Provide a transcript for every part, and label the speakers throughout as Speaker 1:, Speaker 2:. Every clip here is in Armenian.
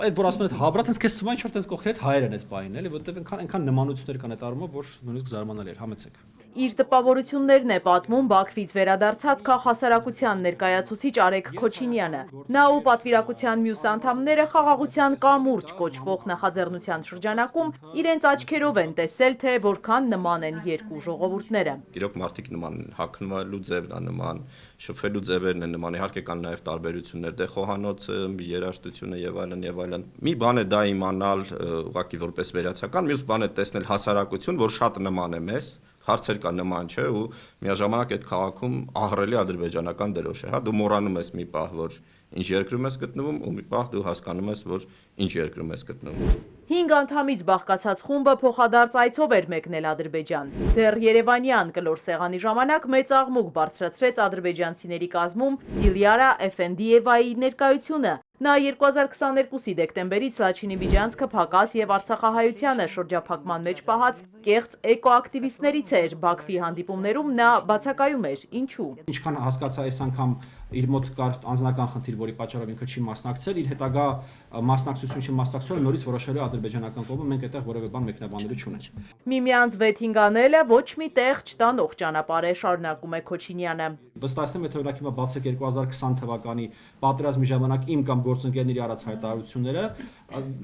Speaker 1: Այդ որ ասում են հաբրատ հենց քեզ թվում է ինչ-որ տենց կողքերդ հայեր են այդ բանին, էլի, որովհետև այնքան նմանություններ կան այդ առումով, որ նույնիսկ զարմանալի էր, համեցեք։
Speaker 2: Իր տպավորություններն է պատմում Բաքվից վերադարձած քաղաքասարակության ներկայացուցիչ Արեգ Քոչինյանը։ Նա ու պատվիրակության մյուս անդամները խաղաղության կամուրջ կոչվող նախաձեռնության շրջանակում իրենց աչքերով են տեսել, թե որքան նման են երկու ժողովուրդները։
Speaker 3: Իրոք մարդիկ նման են, հագնվելու ձևն է նման, շփվելու ձևերն են նման, իհարկե կան նաև տարբերություններ, դե խոհանոցը, երաժշտությունը եւ այլն եւ այլն։ Մի բան է դա իմանալ ուղղակի որպես վերացական, մյուս բան է տեսնել հասարակություն, որ շատ նման է մեզ, հարցեր կան նման չէ ու միաժամանակ այդ քաղաքում ահռելի ադրբեջանական դրոշ է, հա, դու մոռանում ես մի պահ, որ ինչ երկրում ես գտնվում ու մի պահ դու հասկանում ես, որ ինչ երկրում ես գտնվում։
Speaker 2: 5 անդամից բաղկացած խումբը փոխադարձ այցով էր մեկնել Ադրբեջան։ Դեռ Երևանյան կլոր սեղանի ժամանակ մեծ աղմուկ բարձրացրեց ադրբեջանցիների կազմում Դիլյարա Էֆենդիևայի ներկայությունը։ Նա 2022-ի դեկտեմբերից Լաչինի Բիջանցքը փակած եւ Արցախահայությանը շրջափակման մեջ պահած կեղծ էկոակտիվիստներից էր։ Բաքվի հանդիպումներում նա բացակայում էր։ Ինչու։
Speaker 1: Ինչքան հասկացա այս անգամ իր մոտ կար անձնական խնդիր, որի պատճառով ինքը չի մասնակցել, իր հետագա մասնակցություն չմասնակցել, նորից որոշելու ադրբեջանական կողմը մենք այդտեղ որևէ բան մեկնաբանելու չունենք։
Speaker 2: Միմյանց վեթինգ անելը ոչ մի տեղ չտանող ճանապարհ է, շարունակում է Քոչինյանը։
Speaker 1: Վստահեցնեմ, եթե օրինակ հիմա բացեք 2020 թվականի պատերազմի ժամանակ իմ կամ գործընկերների արած հայտարարությունները,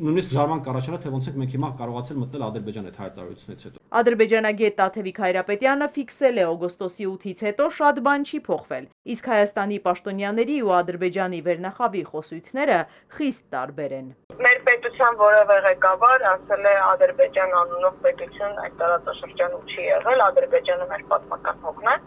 Speaker 1: նույնիսկ զարման կառաջանա, թե ոնց ենք մենք հիմա կարողացել մտնել Ադրբեջան այդ հայտարարությունից հետո։
Speaker 2: Ադրբեջանագետ Տաթևիկ Հայրապետյանը ֆիքսել է օգոստոսի 8-ից հետո շատ բան չի փոխվել, իսկ Հայաստանի պաշտոնյաների ու Ադրբեջանի վերնախավի խոսույթները խիստ տարբեր են։
Speaker 4: Մեր պետության որևէ ղեկավար ասել է Ադրբեջան անունով պետություն այդ տարածաշրջանում չի եղել, Ադրբեջանը մեր պատմական հողն է։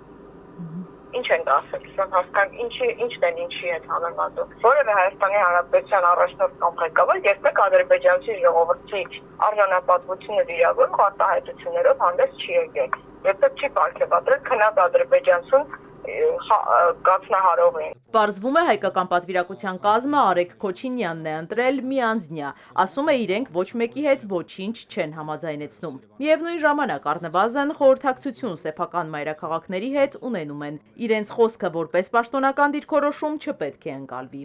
Speaker 4: Ինչ են ասել, հասկանք ինչն են ինչի հետ համեմատում։ Որևէ Հայաստանի Հանրապետության առաջնորդ կամ ղեկավար երբեք ադրբեջանցի ժողովրդի արժանապատվությունը վիրավորող արտահայտություններով հանդես չի եկել։ Երբեք չի պարգևատրել քնած ադրբեջանցուն կացնահարողին։
Speaker 2: Պարզվում է հայկական պատվիրակության կազմը Արեգ Քոչինյանն է ընտրել միանձնյա, ասում է իրենք ոչ մեկի հետ ոչինչ չեն համաձայնեցնում։ Միևնույն ժամանակ առնվազն խորհրդակցություն սեփական մայրաքաղաքների հետ ունենում են։ Իրենց խոսքը որպես պաշտոնական դիրքորոշում չպետք է ընկալվի։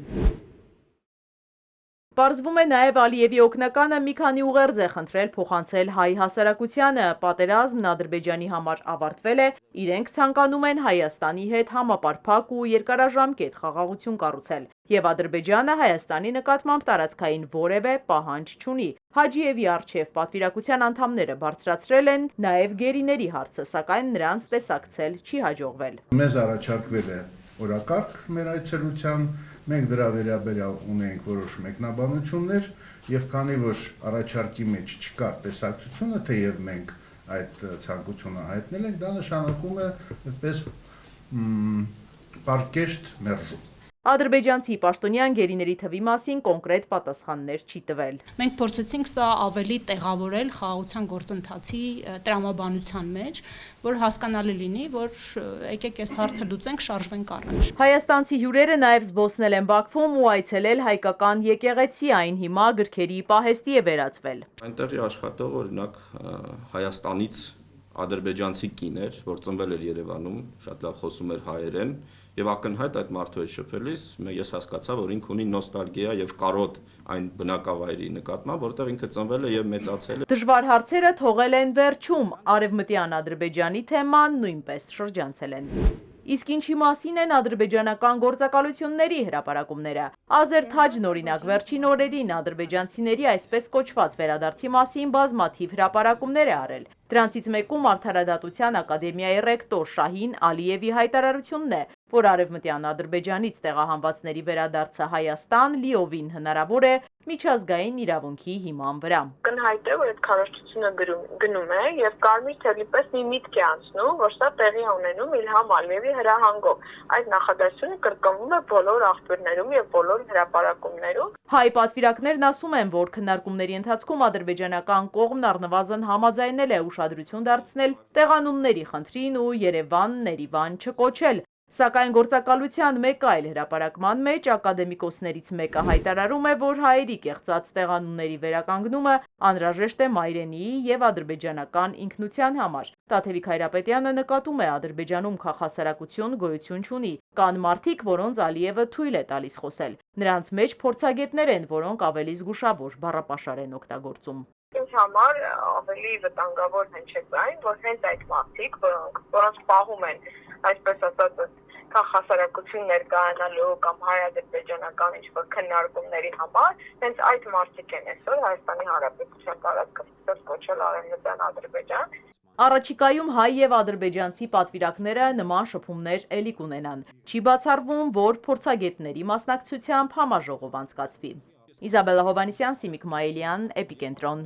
Speaker 2: Պարզվում է նաև Ալիևի օգնականը մի քանի ուղերձ է խնդրել փոխանցել հայ հասարակությանը, պատերազմն Ադրբեջանի համար ավարտվել է, իրենք ցանկանում են Հայաստանի հետ համապարփակ ու երկարաժամկետ խաղաղություն կառուցել, եւ Ադրբեջանը Հայաստանի նկատմամբ տարածքային որևէ պահանջ չունի։ Հաջիևի առջև պատվիրակության անդամները բարձրացրել են նաև գերիների հարցը, սակայն նրանց տեսակցել չի հաջողվել։
Speaker 5: Մեզ առաջարկվել է օրակարգ մեր այցելության, մենք դրա վերաբերյալ ունենք որոշ մեկնաբանություններ եւ քանի որ առաջարկի մեջ չկար տեսակցությունը, թեև մենք այդ ցանկությունը հայտնել ենք, դա նշանակում է այդպես պարկեշտ մերժում։
Speaker 2: Ադրբեջանցի պաշտոնյան գերիների թվի մասին կոնկրետ պատասխաններ չի տվել։
Speaker 6: Մենք փորձեցինք սա ավելի տեղավորել խաղաղության գործընթացի տրամաբանության մեջ, որ հասկանալի լինի, որ եկեք այս հարցը լուծենք, շարժվենք առաջ։
Speaker 2: Հայաստանցի հյուրերը նաև զբոսնել են Բաքվում ու այցելել հայկական եկեղեցի, այն հիմա գրքերի պահեստի է վերածվել։
Speaker 3: Այնտեղի աշխատող օրինակ Հայաստանից ադրբեջանցի կին էր, որ ծնվել էր Երևանում, շատ լավ խոսում էր հայերեն, եւ ակնհայտ այդ մարդու հետ շփվելիս ես հասկացա, որ ինքը ունի նոստալգիա եւ կարոտ այն բնակավայրի նկատմամբ, որտեղ ինքը ծնվել է եւ մեծացել է։
Speaker 2: Դժվար հարցերը թողել են վերջում, արևմտյան Ադրբեջանի թեման նույնպես շրջանցել են։ Իսկ ինչի մասին են ադրբեջանական գործակալությունների հրապարակումները։ Ազերթաջն օրինակ վերջին օրերին ադրբեջանցիների այսպես կոչված վերադարձի մասին բազմաթիվ հրապարակումներ է արել։ Դրանցից մեկում Արդարադատության ակադեմիայի ռեկտոր Շահին Ալիևի հայտարարությունն է, որ արևմտյան Ադրբեջանից տեղահանվածների վերադարձը Հայաստան լիովին հնարավոր է միջազգային իրավունքի հիման վրա։
Speaker 4: Կնհայտ է, որ այդ քարոզչությունը գնում է եւ կարմիր թելի պես մի միտք է անցնում, որ սա տեղի ունենում Իլհամ Ալիևի հրահանգով։ Այդ նախադասությունը կրկնվում է բոլոր աղբյուրներում եւ բոլոր հրապարակումներում։
Speaker 2: Հայ պատվիրակներն ասում են, որ քննարկումների ընթացքում ադրբեջանական կողմն առնվազն համաձայնել է ուշադրություն դարձնել տեղանունների խնդրին ու Երևանն Երևան չկոչել։ Սակայն գործակալության մեկ այլ հրապարակման մեջ ակադեմիկոսներից մեկը հայտարարում է, որ հայերի կեղծած տեղանունների վերականգնումը անհրաժեշտ է մայրենիի եւ ադրբեջանական ինքնության համար։ Տաթևիկ Հայրապետյանը նկատում է Ադրբեջանում քաղաքասարակություն գոյություն չունի, կան մարդիկ, որոնց Ալիևը թույլ է տալիս խոսել։ Նրանց մեջ փորձագետներ են, որոնք ավելի զգուշավոր բառապաշար են օգտագործում։
Speaker 4: Ինձ համար ավելի վտանգավոր հնչեց այն, որ հենց այդ մարդիկ, որոնց պահում են, այսպես ասած, քաղաքասարակություն ներկայանալու կամ հայ-ադրբեջանական ինչ-որ քննարկումների համար, հենց այդ մարդիկ են այսօր Հայաստանի Հանրապետության տարածքով կոչել Արևմտյան Ադրբեջան։
Speaker 2: Առաջիկայում հայ եւ ադրբեջանցի պատվիրակները նման շփումներ էլի կունենան։ Չի բացառվում, որ փորձագետների մասնակցությամբ համաժողով անցկացվի։ Իզաբելլա Հովհաննիսյան, Սիմիկ Մայիլյան, Էպիկենտրոն։